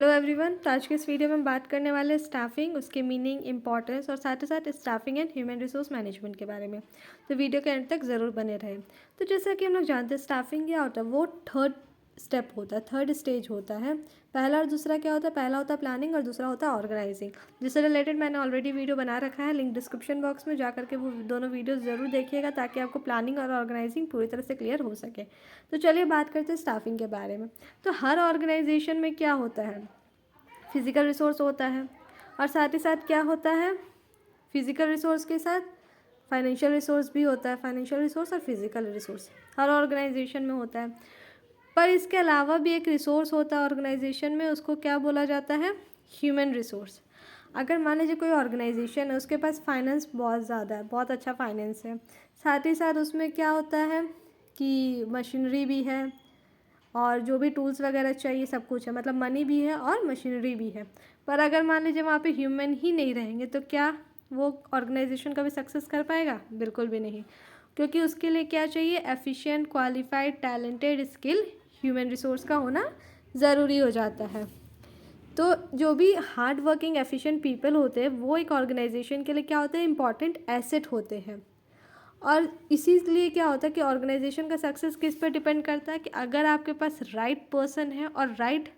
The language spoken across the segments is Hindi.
Hello everyone. तो आज के इस वीडियो में हम बात करने वाले हैं स्टाफिंग, उसके मीनिंग, इंपॉर्टेंस और साथ ही साथ staffing and human resource management के बारे में। तो वीडियो के एंड तक ज़रूर बने रहें। तो जैसा कि हम लोग जानते हैं स्टाफिंग क्या होता है, वो थर्ड स्टेप होता है, थर्ड स्टेज होता है। पहला और दूसरा क्या होता है, पहला होता है प्लानिंग और दूसरा होता है ऑर्गेनाइजिंग। जिससे रिलेटेड मैंने ऑलरेडी वीडियो बना रखा है, लिंक डिस्क्रिप्शन बॉक्स में जा करके वो दोनों वीडियोस ज़रूर देखिएगा ताकि आपको प्लानिंग और ऑर्गेनाइजिंग पूरी तरह से क्लियर हो सके। तो चलिए बात करते हैं स्टाफिंग के बारे में। तो हर ऑर्गेनाइजेशन में क्या होता है, फिज़िकल रिसोर्स होता है और साथ ही साथ क्या होता है, फिज़िकल रिसोर्स के साथ फाइनेंशियल रिसोर्स भी होता है। फाइनेंशियल रिसोर्स और फिज़िकल रिसोर्स हर ऑर्गेनाइजेशन में होता है। पर इसके अलावा भी एक रिसोर्स होता है ऑर्गेनाइजेशन में, उसको क्या बोला जाता है, ह्यूमन रिसोर्स। अगर मान लीजिए कोई ऑर्गेनाइजेशन है, उसके पास फाइनेंस बहुत ज़्यादा है, बहुत अच्छा फाइनेंस है, साथ ही साथ उसमें क्या होता है कि मशीनरी भी है और जो भी टूल्स वगैरह चाहिए सब कुछ है, मतलब मनी भी है और मशीनरी भी है। पर अगर मान लीजिए वहाँ पे ह्यूमन ही नहीं रहेंगे तो क्या वो ऑर्गेनाइजेशन कभी सक्सेस कर पाएगा? बिल्कुल भी नहीं, क्योंकि उसके लिए क्या चाहिए, efficient, qualified, talented, skill human resource का होना ज़रूरी हो जाता है। तो जो भी हार्ड वर्किंग एफिशिएंट पीपल होते हैं वो एक ऑर्गेनाइजेशन के लिए क्या होते हैं, इंपॉर्टेंट एसेट होते हैं। और इसीलिए क्या होता है कि ऑर्गेनाइजेशन का सक्सेस किस पर डिपेंड करता है कि अगर आपके पास राइट पर्सन है और राइट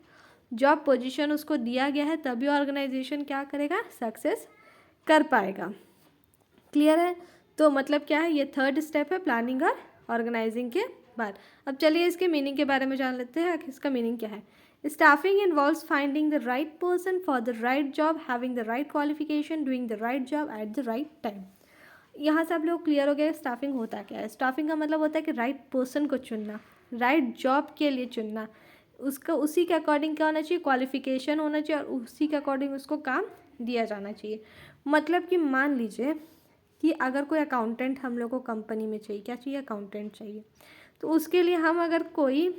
जॉब पोजीशन उसको दिया गया है, तभी ऑर्गेनाइजेशन क्या करेगा, सक्सेस कर पाएगा। क्लियर है? तो मतलब क्या है, ये थर्ड स्टेप है प्लानिंग और ऑर्गेनाइजिंग के बाद। अब चलिए इसके मीनिंग के बारे में जान लेते हैं कि इसका मीनिंग क्या है। Staffing involves finding the right person for the right job, having the right qualification, doing the right job at the right time. यहाँ से आप लोग क्लियर हो गया स्टाफिंग होता क्या है। स्टाफिंग का मतलब होता है कि राइट पर्सन को चुनना, राइट जॉब के लिए चुनना, उसका उसी के अकॉर्डिंग क्या होना चाहिए, क्वालिफिकेशन होना चाहिए और उसी के अकॉर्डिंग उसको काम दिया जाना चाहिए। मतलब कि मान लीजिए कि अगर कोई अकाउंटेंट हम लोग को कंपनी में चाहिए, क्या चाहिए, अकाउंटेंट चाहिए, तो उसके लिए हम अगर कोई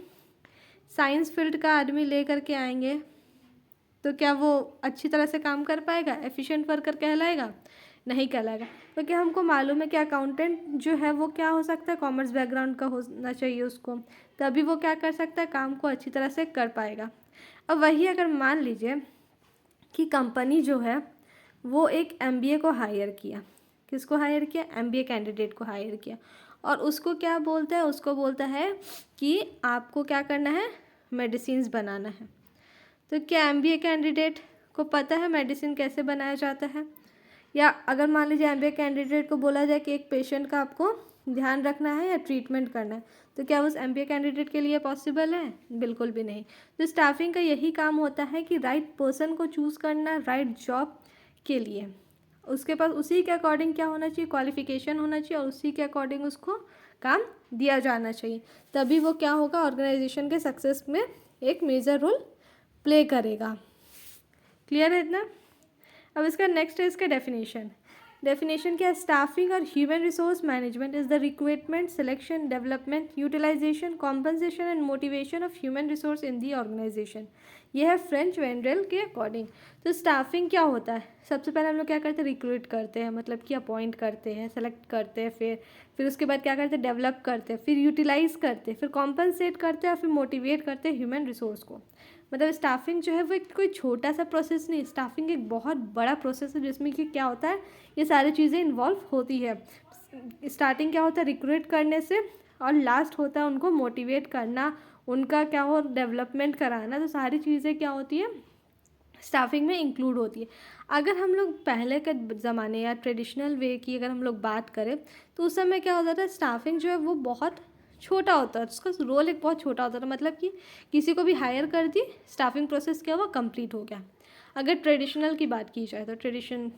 साइंस फील्ड का आदमी ले करके आएंगे तो क्या वो अच्छी तरह से काम कर पाएगा, एफिशिएंट वर्कर कहलाएगा? नहीं कहलाएगा, क्योंकि हमको मालूम है कि अकाउंटेंट जो है वो क्या हो सकता है, कॉमर्स बैकग्राउंड का होना चाहिए उसको, तभी वो क्या कर सकता है, काम को अच्छी तरह से कर पाएगा। अब वही अगर मान लीजिए कि कंपनी जो है वो एक एमबीए को हायर किया, किसको हायर किया, एमबीए कैंडिडेट को हायर किया, और उसको क्या बोलता है, उसको बोलता है कि आपको क्या करना है, मेडिसिन्स बनाना है। तो क्या एमबीए कैंडिडेट को पता है मेडिसिन कैसे बनाया जाता है? या अगर मान लीजिए एमबीए कैंडिडेट को बोला जाए कि एक पेशेंट का आपको ध्यान रखना है या ट्रीटमेंट करना है, तो क्या उस एमबीए कैंडिडेट के लिए पॉसिबल है? बिल्कुल भी नहीं। तो स्टाफिंग का यही काम होता है कि राइट पर्सन को चूज़ करना राइट जॉब के लिए, उसके पास उसी के अकॉर्डिंग क्या होना चाहिए, क्वालिफिकेशन होना चाहिए और उसी के अकॉर्डिंग उसको काम दिया जाना चाहिए, तभी वो क्या होगा, ऑर्गेनाइजेशन के सक्सेस में एक मेजर रोल प्ले करेगा। क्लियर है इतना? अब इसका नेक्स्ट है इसका डेफिनेशन। डेफिनेशन क्या है, स्टाफिंग और human resource management is the recruitment, selection, development, utilisation, compensation and motivation of human resource in the organisation. यह है फ्रेंच वेंड्रेल के अकॉर्डिंग। तो स्टाफिंग क्या होता है, सबसे पहले हम लोग क्या करते हैं, रिक्रूट करते हैं, मतलब कि अपॉइंट करते हैं, सेलेक्ट करते हैं, फिर उसके बाद क्या करते हैं, डेवलप करते हैं, फिर यूटिलाइज करते हैं, फिर कॉम्पनसेट करते हैं और फिर मोटिवेट करते हैं ह्यूमन रिसोर्स को। मतलब स्टाफिंग जो है वो एक कोई छोटा सा प्रोसेस नहीं, स्टाफिंग एक बहुत बड़ा प्रोसेस है जिसमें कि क्या होता है, ये सारी चीज़ें इन्वॉल्व होती है। स्टार्टिंग क्या होता है, रिक्रूट करने से, और लास्ट होता है उनको मोटिवेट करना, उनका क्या हो, डेवलपमेंट कराना। तो सारी चीज़ें क्या होती है, स्टाफिंग में इंक्लूड होती है। अगर हम लोग पहले के ज़माने या ट्रेडिशनल वे की अगर हम लोग बात करें तो उस समय क्या होता था, स्टाफिंग जो है वो बहुत छोटा होता है, उसका रोल एक बहुत छोटा होता था, मतलब कि किसी को भी हायर कर दी, स्टाफिंग प्रोसेस क्या हुआ, कंप्लीट हो गया। अगर ट्रेडिशनल की बात की जाए तो ट्रेडिशन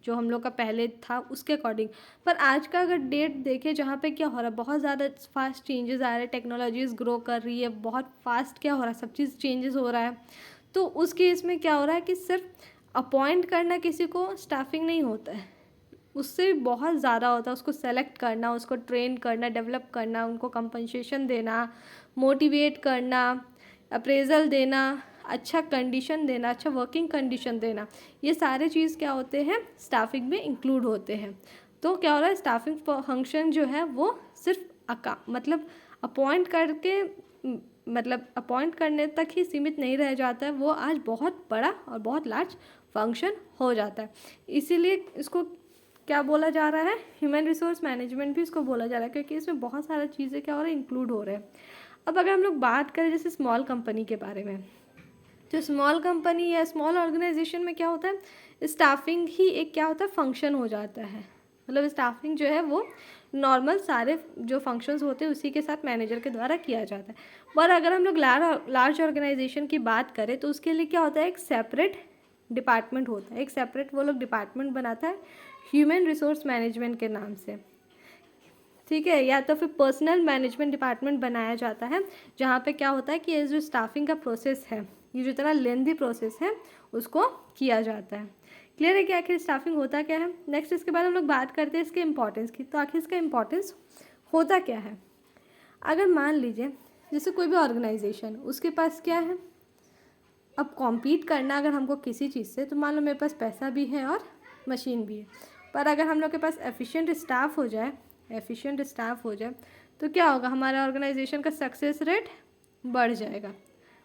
जो हम लोग का पहले था उसके अकॉर्डिंग। पर आज का अगर डेट देखें जहाँ पे क्या हो रहा है, बहुत ज़्यादा फास्ट चेंजेस आ रहे हैं, टेक्नोलॉजीज़ ग्रो कर रही है, बहुत फास्ट क्या हो रहा है, सब चीज़ चेंजेस हो रहा है। तो उस केस में क्या हो रहा है कि सिर्फ अपॉइंट करना किसी को स्टाफिंग नहीं होता है, उससे भी बहुत ज़्यादा होता है, उसको सेलेक्ट करना, उसको ट्रेन करना, डेवलप करना, उनको कंपनसेशन देना, मोटिवेट करना, अप्रेजल देना, अच्छा कंडीशन देना, अच्छा वर्किंग कंडीशन देना, ये सारे चीज़ क्या होते हैं, स्टाफिंग में इंक्लूड होते हैं। तो क्या हो रहा है, स्टाफिंग फंक्शन जो है वो सिर्फ मतलब अपॉइंट करके मतलब अपॉइंट करने तक ही सीमित नहीं रह जाता है, वो आज बहुत बड़ा और बहुत लार्ज फंक्शन हो जाता है। इसीलिए इसको क्या बोला जा रहा है, ह्यूमन रिसोर्स मैनेजमेंट भी इसको बोला जा रहा है, क्योंकि इसमें बहुत सारा चीज़ें क्या हो रहा है, इंक्लूड हो रहे हैं। अब अगर हम लोग बात करें जैसे स्मॉल कंपनी के बारे में, तो स्मॉल कंपनी या स्मॉल ऑर्गेनाइजेशन में क्या होता है, स्टाफिंग ही एक क्या होता है, फंक्शन हो जाता है। मतलब स्टाफिंग जो है वो नॉर्मल सारे जो फंक्शंस होते हैं उसी के साथ मैनेजर के द्वारा किया जाता है। पर अगर हम लोग लार्ज ऑर्गेनाइजेशन की बात करें तो उसके लिए क्या होता है, एक सेपरेट डिपार्टमेंट होता है, एक सेपरेट वो लोग डिपार्टमेंट बनाता है ह्यूमन रिसोर्स मैनेजमेंट के नाम से, ठीक है। या तो फिर पर्सनल मैनेजमेंट डिपार्टमेंट बनाया जाता है, जहाँ पे क्या होता है कि ये जो स्टाफिंग का प्रोसेस है, ये जो इतना लेंथी प्रोसेस है उसको किया जाता है। क्लियर है कि आखिर स्टाफिंग होता क्या है। नेक्स्ट इसके बाद हम लोग बात करते हैं इसके इम्पोर्टेंस की। तो आखिर इसका इम्पोर्टेंस होता क्या है। अगर मान लीजिए जैसे कोई भी ऑर्गेनाइजेशन, उसके पास क्या है, अब कॉम्पीट करना अगर हमको किसी चीज़ से, तो मान लो मेरे पास पैसा भी है और मशीन भी है, पर अगर हम लोग के पास एफिशिएंट स्टाफ हो जाए तो क्या होगा, हमारा ऑर्गेनाइजेशन का सक्सेस रेट बढ़ जाएगा।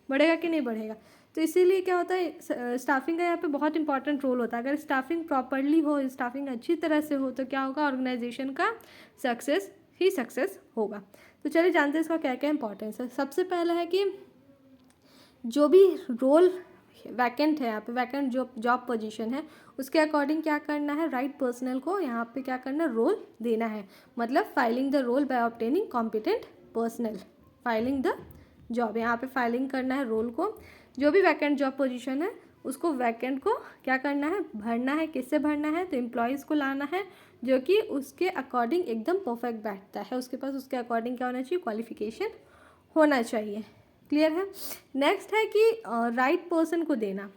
बढ़ेगा कि नहीं बढ़ेगा। तो इसीलिए क्या होता है, स्टाफिंग का यहाँ पे बहुत इंपॉर्टेंट रोल होता है। अगर स्टाफिंग प्रॉपरली हो, स्टाफिंग अच्छी तरह से हो, तो क्या होगा, ऑर्गेनाइजेशन का सक्सेस होगा। तो चलिए जानते हैं इसका क्या क्या इंपॉर्टेंस है। सबसे पहला है कि जो भी रोल वैकेंट है, यहाँ पे वैकेंट जो जॉब पोजीशन है, उसके अकॉर्डिंग क्या करना है, राइट पर्सनल को यहाँ पे क्या करना है, रोल देना है। मतलब filling the role by obtaining competent personnel, filling the job, यहाँ पे फाइलिंग करना है रोल को। जो भी वैकेंट जॉब पोजीशन है उसको वैकेंट को क्या करना है, भरना है। किससे भरना है, तो एम्प्लॉयज़ को लाना है जो कि उसके अकॉर्डिंग एकदम परफेक्ट बैठता है, उसके पास उसके अकॉर्डिंग क्या होना चाहिए, क्वालिफिकेशन होना चाहिए। क्लियर है। नेक्स्ट है कि राइट पर्सन को देना।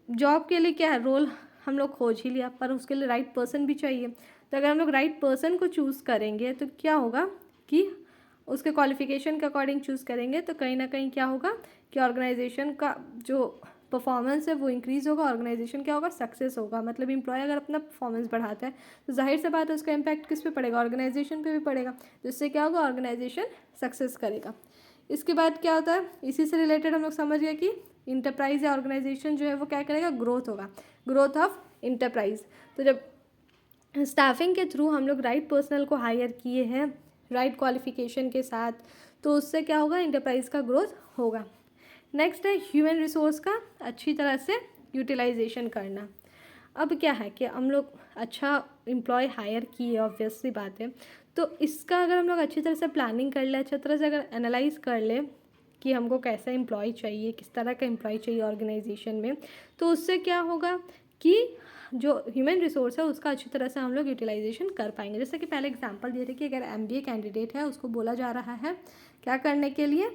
जॉब के लिए क्या है, रोल हम लोग खोज ही लिया, पर उसके लिए राइट पर्सन भी चाहिए। तो अगर हम लोग राइट पर्सन को चूज़ करेंगे तो क्या होगा कि उसके क्वालिफिकेशन के अकॉर्डिंग चूज़ करेंगे, तो कहीं ना कहीं क्या होगा कि ऑर्गेनाइजेशन का जो परफॉर्मेंस है वो इंक्रीज़ होगा, ऑर्गेनाइजेशन क्या होगा, सक्सेस होगा। मतलब एम्प्लॉय अगर अपना परफॉर्मेंस बढ़ाता है तो जाहिर सी बात है उसका इम्पैक्ट किस पे पड़ेगा, ऑर्गेनाइजेशन पे भी पड़ेगा, जिससे क्या होगा, ऑर्गेनाइजेशन सक्सेस करेगा। इसके बाद क्या होता है, इसी से रिलेटेड हम लोग समझ गए कि इंटरप्राइज या ऑर्गेनाइजेशन जो है वो क्या करेगा, ग्रोथ होगा, ग्रोथ ऑफ इंटरप्राइज। तो जब स्टाफिंग के थ्रू हम लोग राइट पर्सनल को हायर किए हैं राइट क्वालिफिकेशन के साथ, तो उससे क्या होगा, इंटरप्राइज का ग्रोथ होगा। नेक्स्ट है ह्यूमन रिसोर्स का अच्छी तरह से यूटिलाइजेशन करना। अब क्या है कि हम लोग अच्छा एम्प्लॉय हायर किए, ऑब्वियस सी बात है, तो इसका अगर हम लोग अच्छी तरह से प्लानिंग कर ले, अच्छी तरह से अगर एनालाइज कर ले कि हमको कैसा एम्प्लॉय चाहिए, किस तरह का एम्प्लॉय चाहिए ऑर्गेनाइजेशन में, तो उससे क्या होगा कि जो ह्यूमन रिसोर्स है उसका अच्छी तरह से हम लोग यूटिलाइजेशन कर पाएंगे। जैसे कि पहले एग्जांपल दिए थे कि अगर MBA कैंडिडेट है, उसको बोला जा रहा है क्या करने के लिए,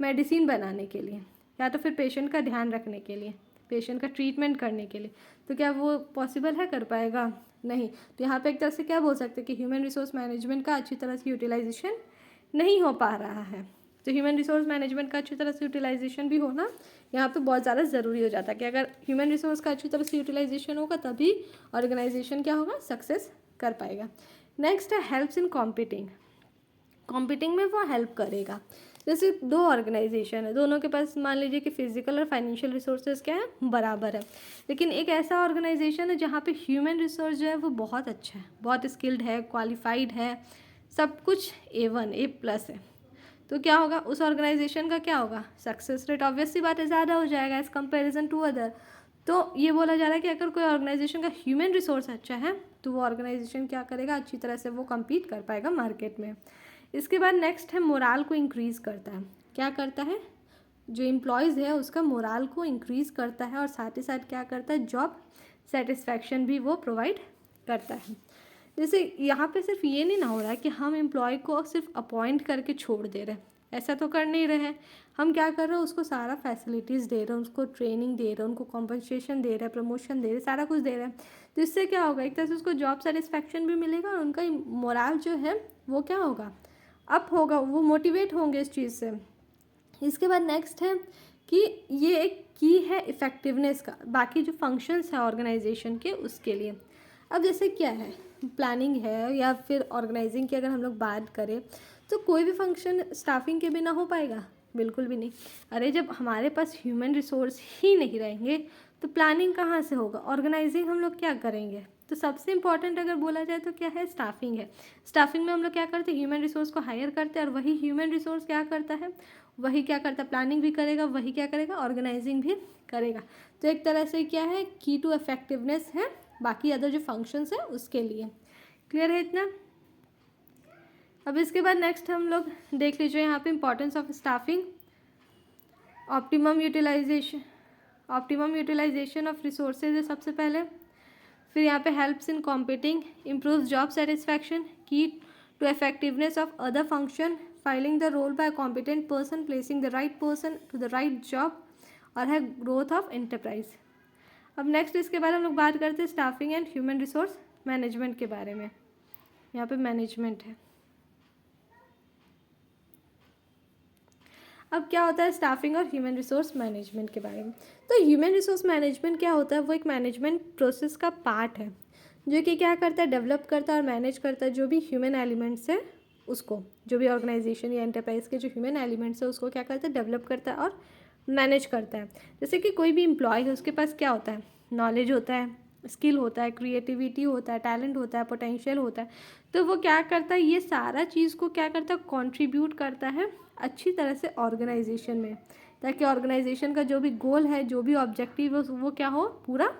मेडिसिन बनाने के लिए, या तो फिर पेशेंट का ध्यान रखने के लिए, पेशेंट का ट्रीटमेंट करने के लिए, तो क्या वो पॉसिबल है, कर पाएगा, नहीं। तो यहाँ पे एक तरह से क्या बोल सकते हैं कि ह्यूमन रिसोर्स मैनेजमेंट का अच्छी तरह से यूटिलाइजेशन नहीं हो पा रहा है। तो ह्यूमन रिसोर्स मैनेजमेंट का अच्छी तरह से यूटिलाइजेशन भी होना यहाँ पे बहुत ज़्यादा ज़रूरी हो जाता है कि अगर ह्यूमन रिसोर्स का अच्छी तरह से यूटिलाइजेशन होगा तभी ऑर्गेनाइजेशन क्या होगा, सक्सेस कर पाएगा। नेक्स्ट है हेल्प्स इन कॉम्पिटिंग में वो हेल्प करेगा। जैसे दो ऑर्गेनाइजेशन है, दोनों के पास मान लीजिए कि फिजिकल और फाइनेंशियल रिसोर्सेज क्या है, बराबर है, लेकिन एक ऐसा ऑर्गेनाइजेशन है जहाँ पे ह्यूमन रिसोर्स जो है वो बहुत अच्छा है, बहुत स्किल्ड है, क्वालिफाइड है, सब कुछ A1 A+ है, तो क्या होगा, उस ऑर्गेनाइजेशन का क्या होगा, सक्सेस रेट ऑब्वियस सी बात है ज़्यादा हो जाएगा एज़ कंपेरिजन टू अदर। तो ये बोला जा रहा है कि अगर कोई ऑर्गेनाइजेशन का ह्यूमन रिसोर्स अच्छा है तो वो ऑर्गेनाइजेशन क्या करेगा, अच्छी तरह से वो कम्पीट कर पाएगा मार्केट में। इसके बाद नेक्स्ट है मोराल को इंक्रीज़ करता है। क्या करता है, जो एम्प्लॉयज़ है उसका मोराल को इंक्रीज़ करता है, और साथ ही साथ क्या करता है, जॉब सेटिस्फैक्शन भी वो प्रोवाइड करता है। जैसे यहाँ पे सिर्फ ये नहीं ना हो रहा है कि हम एम्प्लॉय को सिर्फ अपॉइंट करके छोड़ दे रहे हैं, ऐसा तो कर नहीं रहे हैं। हम क्या कर रहे हैं, उसको सारा फैसिलिटीज़ दे रहे हैं, उसको ट्रेनिंग दे रहे हैं, उनको कॉम्पनसेशन दे रहे हैं, प्रमोशन दे रहे हैं, सारा कुछ दे रहे हैं। तो इससे क्या होगा, एक तरह से उसको जॉब सेटिस्फैक्शन भी मिलेगा और उनका मोराल जो है वो क्या होगा, अप होगा, वो मोटिवेट होंगे इस चीज़ से। इसके बाद नेक्स्ट है कि ये एक की है इफ़ेक्टिवनेस का, बाकी जो फंक्शंस हैं ऑर्गेनाइजेशन के उसके लिए। अब जैसे क्या है, प्लानिंग है या फिर ऑर्गेनाइजिंग की अगर हम लोग बात करें, तो कोई भी फंक्शन स्टाफिंग के बिना हो पाएगा? बिल्कुल भी नहीं। अरे जब हमारे पास ह्यूमन रिसोर्स ही नहीं रहेंगे तो प्लानिंग कहाँ से होगा, ऑर्गेनाइजिंग हम लोग क्या करेंगे? तो सबसे इम्पॉर्टेंट अगर बोला जाए तो क्या है, स्टाफिंग है। स्टाफिंग में हम लोग क्या करते हैं, ह्यूमन रिसोर्स को हायर करते हैं और वही ह्यूमन रिसोर्स क्या करता है, वही क्या करता है, प्लानिंग भी करेगा, वही क्या करेगा, ऑर्गेनाइजिंग भी करेगा। तो एक तरह से क्या है, की टू इफेक्टिवनेस है बाकी अदर जो फंक्शंस है उसके लिए। क्लियर है इतना? अब इसके बाद नेक्स्ट हम लोग देख लीजिए यहाँ पे importance of staffing. Optimum utilisation of resources है सबसे पहले। फिर यहाँ पे helps in competing, improves job satisfaction, key to effectiveness of other function, filling the role by competent person, placing the right person to the right job, और है ग्रोथ ऑफ एंटरप्राइज। अब नेक्स्ट इसके बारे में हम लोग बात करते हैं staffing and human resource management के बारे में। यहाँ पे मैनेजमेंट है। अब क्या होता है स्टाफिंग और ह्यूमन रिसोर्स मैनेजमेंट के बारे में। तो ह्यूमन रिसोर्स मैनेजमेंट क्या होता है, वो एक मैनेजमेंट प्रोसेस का पार्ट है जो कि क्या करता है, डेवलप करता है और मैनेज करता है जो भी ह्यूमन एलिमेंट्स है उसको, जो भी ऑर्गेनाइजेशन या एंटरप्राइज के जो ह्यूमन एलिमेंट्स है उसको क्या करता है, डेवलप करता है और मैनेज करता है। जैसे कि कोई भी एम्प्लॉय है उसके पास क्या होता है, नॉलेज होता है, स्किल होता है, क्रिएटिविटी होता है, टैलेंट होता है, पोटेंशियल होता है। तो वो क्या करता है, ये सारा चीज़ को क्या करता है, कंट्रीब्यूट करता है अच्छी तरह से ऑर्गेनाइजेशन में, ताकि ऑर्गेनाइजेशन का जो भी गोल है, जो भी ऑब्जेक्टिव है वो क्या हो, पूरा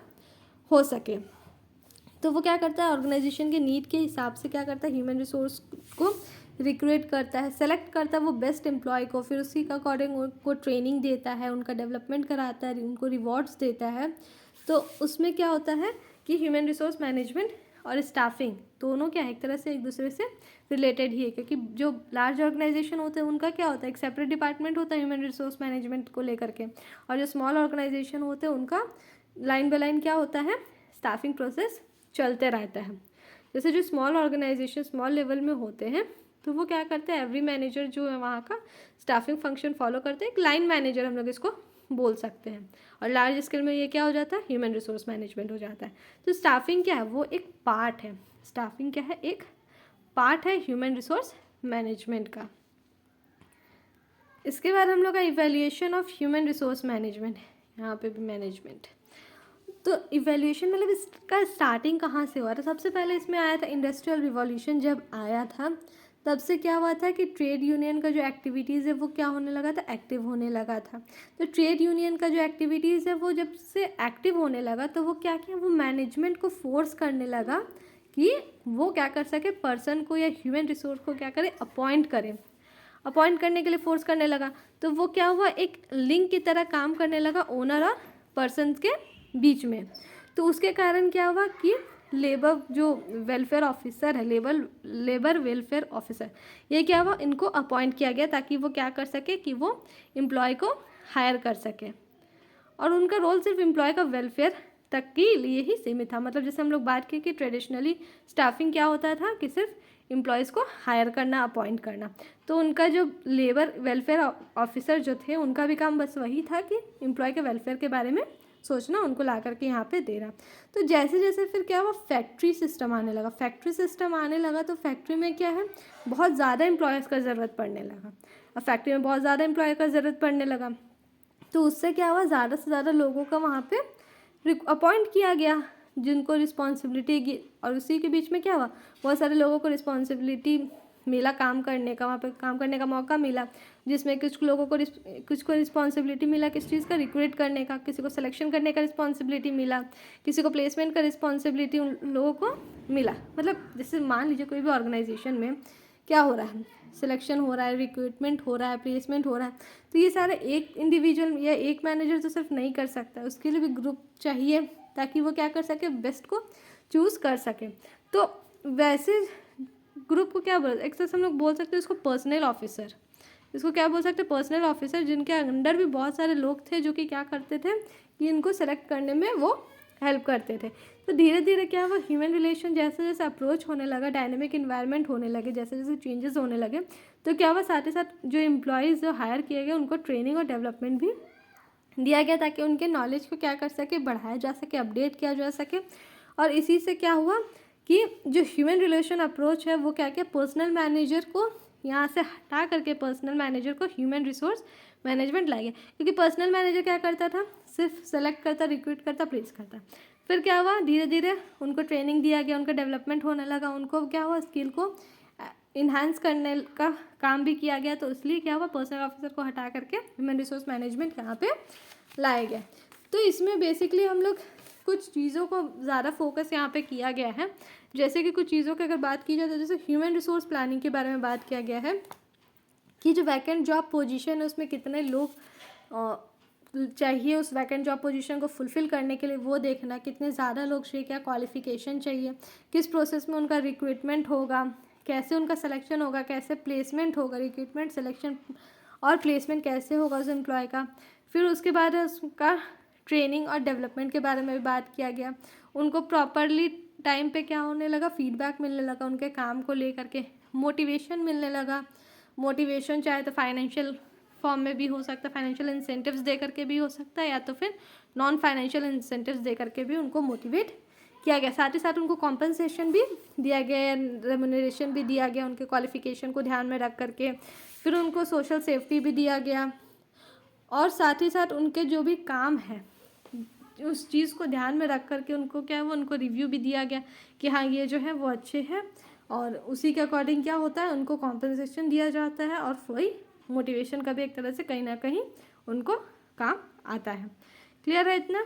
हो सके। तो वो क्या करता है, ऑर्गेनाइजेशन के नीड के हिसाब से क्या करता है, ह्यूमन रिसोर्स को रिक्रूट करता है, सेलेक्ट करता है वो बेस्ट एम्प्लॉय को, फिर उसी का अकॉर्डिंग उनको ट्रेनिंग देता है, उनका डेवलपमेंट कराता है, उनको रिवॉर्ड्स देता है। तो उसमें क्या होता है कि ह्यूमन रिसोर्स मैनेजमेंट और स्टाफिंग दोनों क्या है, एक तरह से एक दूसरे से रिलेटेड ही है, क्योंकि जो लार्ज ऑर्गेनाइजेशन होते हैं उनका क्या होता है, एक सेपरेट डिपार्टमेंट होता है ह्यूमन रिसोर्स मैनेजमेंट को लेकर के, और जो स्मॉल ऑर्गेनाइजेशन होते हैं उनका लाइन बाय लाइन क्या होता है, स्टाफिंग प्रोसेस चलते रहता है। जैसे जो स्मॉल ऑर्गेनाइजेशन स्मॉल लेवल में होते हैं तो वो क्या करते हैं, एवरी मैनेजर जो है वहाँ का स्टाफिंग फंक्शन फॉलो करते हैं, एक लाइन मैनेजर हम लोग इसको बोल सकते हैं। और लार्ज स्केल में ये क्या हो जाता है, ह्यूमन रिसोर्स मैनेजमेंट हो जाता है। तो स्टाफिंग क्या है, वो एक पार्ट है, स्टाफिंग क्या है, एक पार्ट है ह्यूमन रिसोर्स मैनेजमेंट का। इसके बाद हम लोग का evaluation of human resource management है, यहाँ पे भी मैनेजमेंट। तो इवैल्यूएशन मतलब इसका स्टार्टिंग कहाँ से हुआ था, सबसे पहले इसमें आया था इंडस्ट्रियल रिवॉल्यूशन जब आया था, तब से क्या हुआ था कि ट्रेड यूनियन का जो एक्टिविटीज़ है वो क्या होने लगा था, एक्टिव होने लगा था। तो ट्रेड यूनियन का जो एक्टिविटीज़ है वो जब से एक्टिव होने लगा तो वो क्या किया, वो मैनेजमेंट को फोर्स करने लगा कि वो क्या कर सके, पर्सन को या ह्यूमन रिसोर्स को क्या करे, अपॉइंट करे। अपॉइंट करने के लिए फोर्स करने लगा तो वो क्या हुआ, एक लिंक की तरह काम करने लगा ओनर और पर्सन के बीच में। तो उसके कारण क्या हुआ कि लेबर जो वेलफेयर ऑफिसर है, लेबर वेलफेयर ऑफिसर, ये क्या हुआ, इनको अपॉइंट किया गया ताकि वो क्या कर सके कि वो एम्प्लॉय को हायर कर सके। और उनका रोल सिर्फ एम्प्लॉय का वेलफेयर तक के लिए ही सीमित था। मतलब जैसे हम लोग बात की कि ट्रेडिशनली स्टाफिंग क्या होता था कि सिर्फ एम्प्लॉयज़ को हायर करना, अपॉइंट करना। तो उनका जो लेबर वेलफेयर ऑफिसर जो थे उनका भी काम बस वही था कि एम्प्लॉय के वेलफेयर के बारे में सोचना, उनको ला करके यहाँ पे देना। तो जैसे जैसे फिर क्या हुआ, फैक्ट्री सिस्टम आने लगा। फैक्ट्री सिस्टम आने लगा तो फैक्ट्री में क्या है, बहुत ज़्यादा एम्प्लॉयज़ का ज़रूरत पड़ने लगा। अब फैक्ट्री में बहुत ज़्यादा एम्प्लॉय का ज़रूरत पड़ने लगा तो उससे क्या हुआ, ज़्यादा से ज़्यादा लोगों का वहाँ पे अपॉइंट किया गया जिनको रिस्पॉन्सिबिलिटी की। और उसी के बीच में क्या हुआ, बहुत सारे लोगों को रिस्पॉन्सिबिलिटी मिला काम करने का, वहाँ पे काम करने का मौका मिला, जिसमें कुछ को रिस्पॉन्सिबिलिटी मिला किस चीज़ का, रिक्रूट करने का, किसी को सिलेक्शन करने का रिस्पॉन्सिबिलिटी मिला, किसी को प्लेसमेंट का रिस्पॉन्सिबिलिटी उन लोगों को मिला। मतलब जैसे मान लीजिए कोई भी ऑर्गेनाइजेशन में क्या हो रहा है, सिलेक्शन हो रहा है, रिक्रूटमेंट हो रहा है, प्लेसमेंट हो रहा है, तो ये सारा एक इंडिविजुअल या एक मैनेजर तो सिर्फ नहीं कर सकता, उसके लिए भी ग्रुप चाहिए ताकि वो क्या कर सके, बेस्ट को चूज़ कर सके। तो वैसे ग्रुप को क्या बोल, एक तरह से हम लोग बोल सकते हैं इसको पर्सनल ऑफिसर। इसको क्या बोल सकते हैं, पर्सनल ऑफिसर, जिनके अंडर भी बहुत सारे लोग थे जो कि क्या करते थे कि इनको सेलेक्ट करने में वो हेल्प करते थे। तो धीरे धीरे क्या हुआ, ह्यूमन रिलेशन जैसे जैसे अप्रोच होने लगा, डायनेमिक इन्वायरमेंट होने लगे, जैसे जैसे चेंजेस होने लगे, तो क्या हुआ, साथ ही साथ जो एम्प्लॉयज़ जो हायर किए गए उनको ट्रेनिंग और डेवलपमेंट भी दिया गया ताकि उनके नॉलेज को क्या कर सके, बढ़ाया जा सके, अपडेट किया जा सके। और इसी से क्या हुआ कि जो ह्यूमन रिलेशन अप्रोच है वो क्या किया, पर्सनल मैनेजर को यहाँ से हटा करके पर्सनल मैनेजर को ह्यूमन रिसोर्स मैनेजमेंट लाया गया, क्योंकि पर्सनल मैनेजर क्या करता था, सिर्फ सेलेक्ट करता, रिक्रूट करता, प्लेस करता। फिर क्या हुआ, धीरे धीरे उनको ट्रेनिंग दिया गया, उनका डेवलपमेंट होने लगा, उनको क्या हुआ, स्किल को इन्हांस करने का काम भी किया गया। तो इसलिए क्या हुआ, पर्सनल ऑफिसर को हटा करके ह्यूमन रिसोर्स मैनेजमेंट यहाँ पे लाया गया। तो इसमें बेसिकली हम लोग कुछ चीज़ों को ज़्यादा फोकस यहाँ पे किया गया है। जैसे कि कुछ चीज़ों की अगर बात की जाए तो जैसे ह्यूमन रिसोर्स प्लानिंग के बारे में बात किया गया है कि जो वैकेंट जॉब पोजीशन है उसमें कितने लोग चाहिए उस वैकेंट जॉब पोजीशन को फुलफ़िल करने के लिए, वो देखना, कितने ज़्यादा लोग चाहिए, क्या क्वालिफ़िकेशन चाहिए, किस प्रोसेस में उनका रिक्रूटमेंट होगा, कैसे उनका सिलेक्शन होगा, कैसे प्लेसमेंट होगा, रिक्रूटमेंट, सिलेक्शन और प्लेसमेंट कैसे होगा उस एम्प्लॉय का। फिर उसके बाद उसका ट्रेनिंग और डेवलपमेंट के बारे में भी बात किया गया। उनको प्रॉपरली टाइम पे क्या होने लगा, फीडबैक मिलने लगा, उनके काम को लेकर के मोटिवेशन मिलने लगा। मोटिवेशन चाहे तो फाइनेंशियल फॉर्म में भी हो सकता है, फाइनेंशियल इंसेंटिव्स दे करके भी हो सकता है, या तो फिर नॉन फाइनेंशियल इंसेंटिव्स दे करके भी उनको मोटिवेट किया गया। साथ ही साथ उनको कॉम्पनसेशन भी दिया गया, रेम्यूनरेशन भी दिया गया उनके क्वालिफिकेशन को ध्यान में रख करके। फिर उनको सोशल सेफ्टी भी दिया गया, और साथ ही साथ उनके जो भी काम है उस चीज़ को ध्यान में रख करके उनको क्या है, वो उनको रिव्यू भी दिया गया कि हाँ ये जो है वो अच्छे हैं, और उसी के अकॉर्डिंग क्या होता है, उनको कॉम्पनसेशन दिया जाता है, और वही मोटिवेशन का भी एक तरह से कहीं ना कहीं उनको काम आता है। क्लियर है इतना?